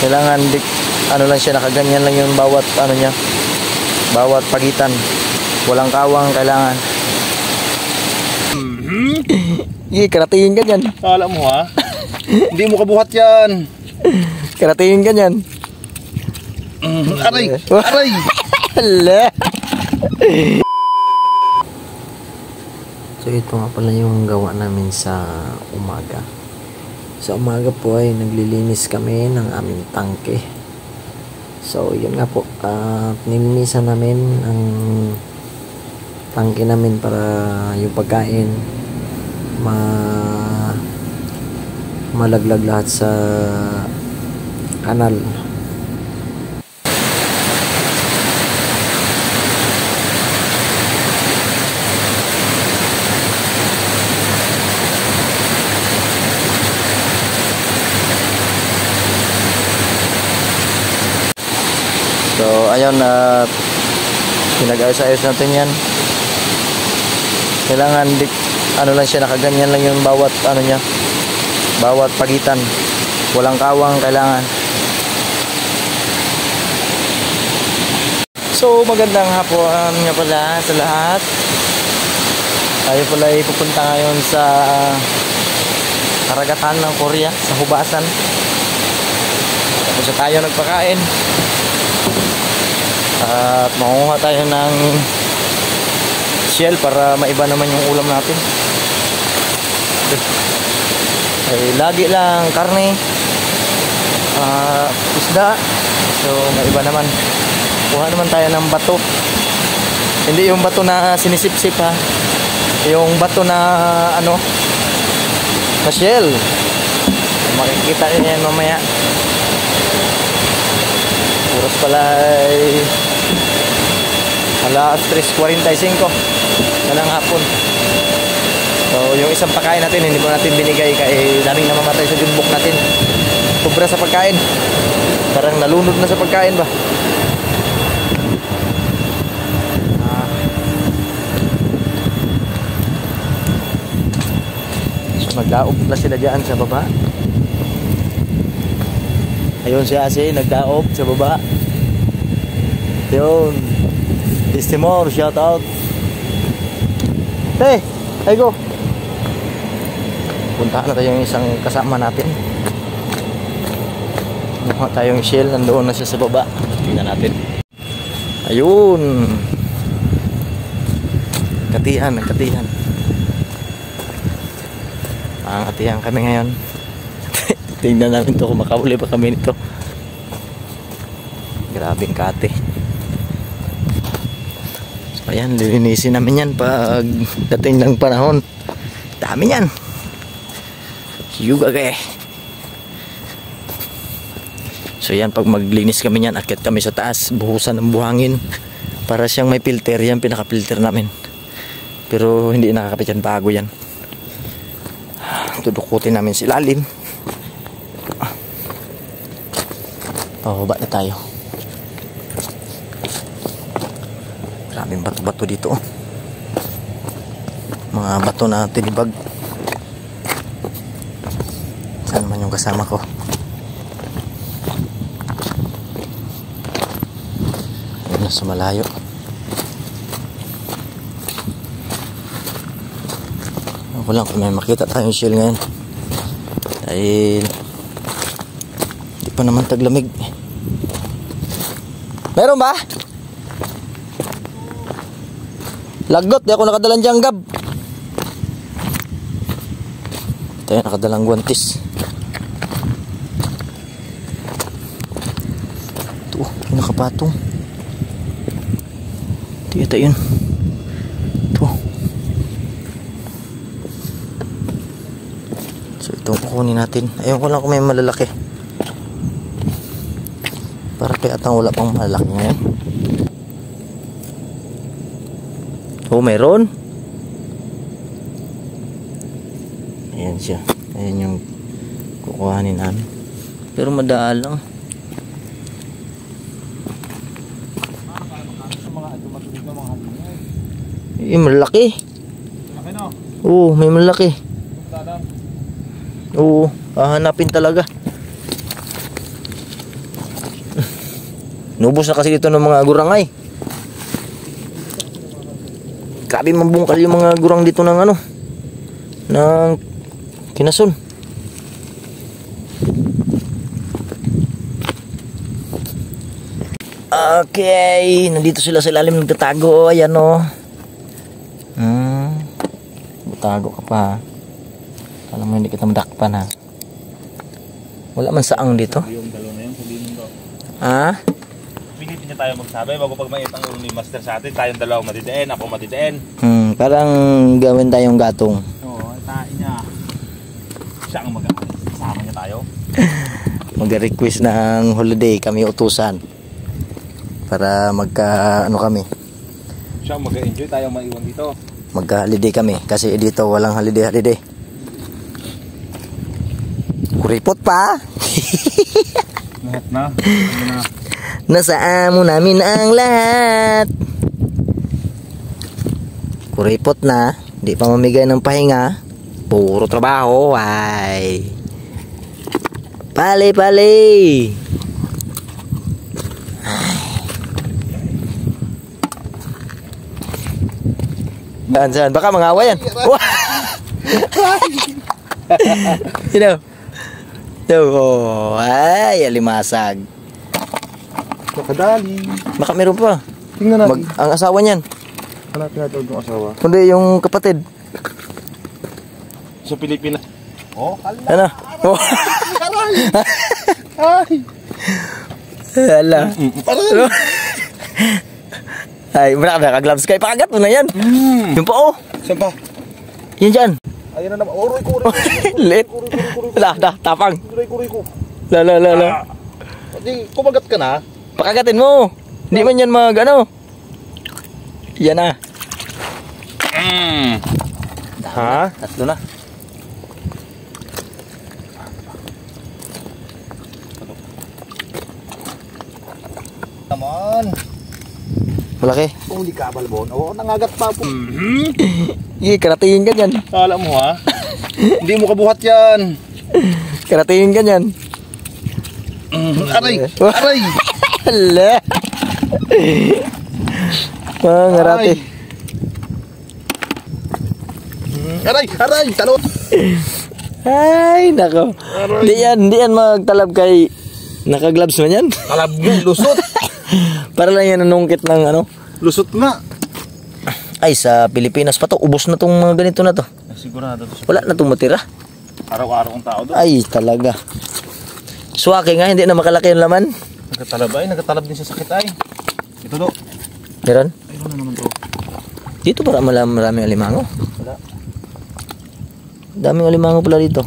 Kailangan ano lang siya, nakaganyan lang yung bawat ano niya, bawat pagitan. Walang kawang kailangan. Karatingin ganyan. Kala mo ha? Hindi mo kabuhat yan. Karatingin ganyan. Aray! Aray! Hala. So ito nga pala yung gawa namin sa umaga. Sa umaga po ay naglilinis kami ng aming tangke. So yun nga po, nilinisan namin ang tangke namin para yung pagkain malaglag lahat sa kanal. So ayun, pinag-ayos-ayos natin yan. Kailangan ano lang siya, nakaganyan lang yung bawat ano niya, bawat pagitan. Walang kawang kailangan. So magandang hapon nga pala sa lahat. Tayo pala ay pupunta ngayon sa karagatan ng Korea, sa hubasan. Tapos tayo nagpakain. At makuha tayo ng shell para maiba naman yung ulam natin. Ay, lagi lang karne, isda. So maiba naman. Kuha naman tayo ng bato. Hindi yung bato na sinisip-sip ha. Yung bato na ano, na shell. Makikita nyo yan mamaya. Oras pala ay alas 3:45 na ng hapon. So yung isang pagkain natin hindi ko natin binigay kaya daming namamatay sa junbok natin. Sobra sa pagkain. Parang nalunod na sa pagkain ba. So nagdaog na sila dyan sa baba. Ayun si Ase, nagdaog sa baba. Yun. Timor, shout out. Hey, hey go. Puntahan na tayo yung isang kasama natin. Nakuha tayong shell, nandoon na siya sa baba. Tingnan natin. Ayun. Katihan, nagkatihan. Katihan kami ngayon. Tingnan namin to kung makahuli pa kami nito. Grabing kate. So ayan, lilinisin namin yan pag dating ng panahon. Dami yan. Yuga kaya. So yan, pag maglinis kami yan, akit kami sa taas, buhusan ng buhangin para siyang may filter. Yan, pinaka-filter namin. Pero hindi nakakapit yan, bago yan. Tudukutin namin si lalim. Pababa na tayo. Maraming bato-bato dito. Mga bato na tinibag. Saan naman yung kasama ko? Ayun na sa malayo. Ako lang kung may makita tayong shell ngayon. Dahil hindi pa naman taglamig. Meron ba? Lagot, di ako nakadalang janggab. Tayo nakadalang guantis. Ito, yung nakapatong. Ito yun. Ito. So ito kukunin natin. Ayun ko lang kung may malalaki. Para kaya atang wala pang malaki ngayon. Oh, mayroon. Ayan siya. Ayan yung kukuhanin namin. Pero madaal lang. Eh, malaki. Oo, may malaki. Oo, hahanapin talaga. Inubos na kasi dito ng mga gurangay. Grabe mambungkal yung mga gurang dito ng ano, ng Kinason. Okay, nandito sila sa ilalim nagtatago. Ayan o. Butago ka pa. Alam mo hindi kita madakpan ha. Wala man saang dito. Yung dalawa na yun, sabihin mo. Ha? Pinitin niya tayo magsabi bago pag mait ang ni master sa atin, tayong dalawa matidain, ako matidain. Parang gawin tayong gatong. Oo, tain niya. Siya ang mag-aalis. Kasama niya tayo. Mag-request ng holiday, kami utusan. Para magka ano kami, Siya ang mag-enjoy, tayo maiwan dito. magka-holiday kami. Kasi dito walang holiday. Kuripot pa. Lahat na. Ano na? Nasa amo namin ang lahat. Kuripot na. Di pa mamigay ng pahinga. Puro trabaho. Ay. Pali. Saan? Baka mangawa yan. Oh, ay, alimasag. Nakadali. Baka meron pa. Tingnan natin. Ang asawa niyan. Hanapin natin yung asawa. Kundi yung kapatid. Sa Pilipinas. Oh, kala. Ano? Oh. Ay. Hala. Aray. Ay, naka-gloves kayo. Pakagat mo na yan. Yung pa, oh. Saan pa? Yan dyan. Ayun na naman. Oh, Roy ko. Lit. Dah, tapang. Roy ko. La. Hindi, kumagat ka na. Pakagatin mo. Hindi man yan ano. Yan na. Ha? Tatlo na. Come on. Malaki. Uli ka, balbon. Oo, nangagat pa po. Karatingin ka dyan. Kala mo ha? Hindi mo kabuhat yan. Karatingin ka dyan. Aray! Hala. Mangarati. Aray! Talo! Ay, nako. Hindi yan magtalab kay naka-gloves man yan. Talab mo, lusot! Para lang yan nanungkit ng ano. Lusot nga! Ay, sa Pilipinas pa to. Ubos na tong mga ganito na to. Sigurado to. Wala na tong matira. Araw-araw ang tao doon. Ay, talaga. Swaki nga, hindi na makalaki yung laman. Nagkatalab din sa sakit ay. Ito do. Meron? Mayroon na naman to. Dito para maraming alimango. Wala. Daming alimango pala dito.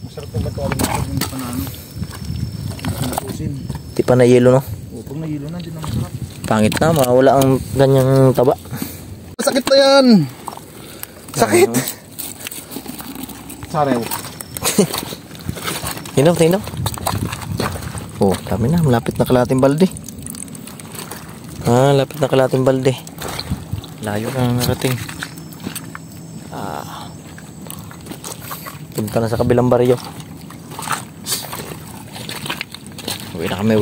Masarap yung bato alam mo yung panano. Natusin. Di pa na yelo, no? O, pag nahilo na, di na masarap. Pangit na, mawala ang ganyang taba. Sakit na yan! Sakit! Sarew. Tingnan. Oh, dami na. Malapit na kalating balde. Lapit na kalating balde. Layo na narating. Punta na sa kabilang baryo. Uwi na kami.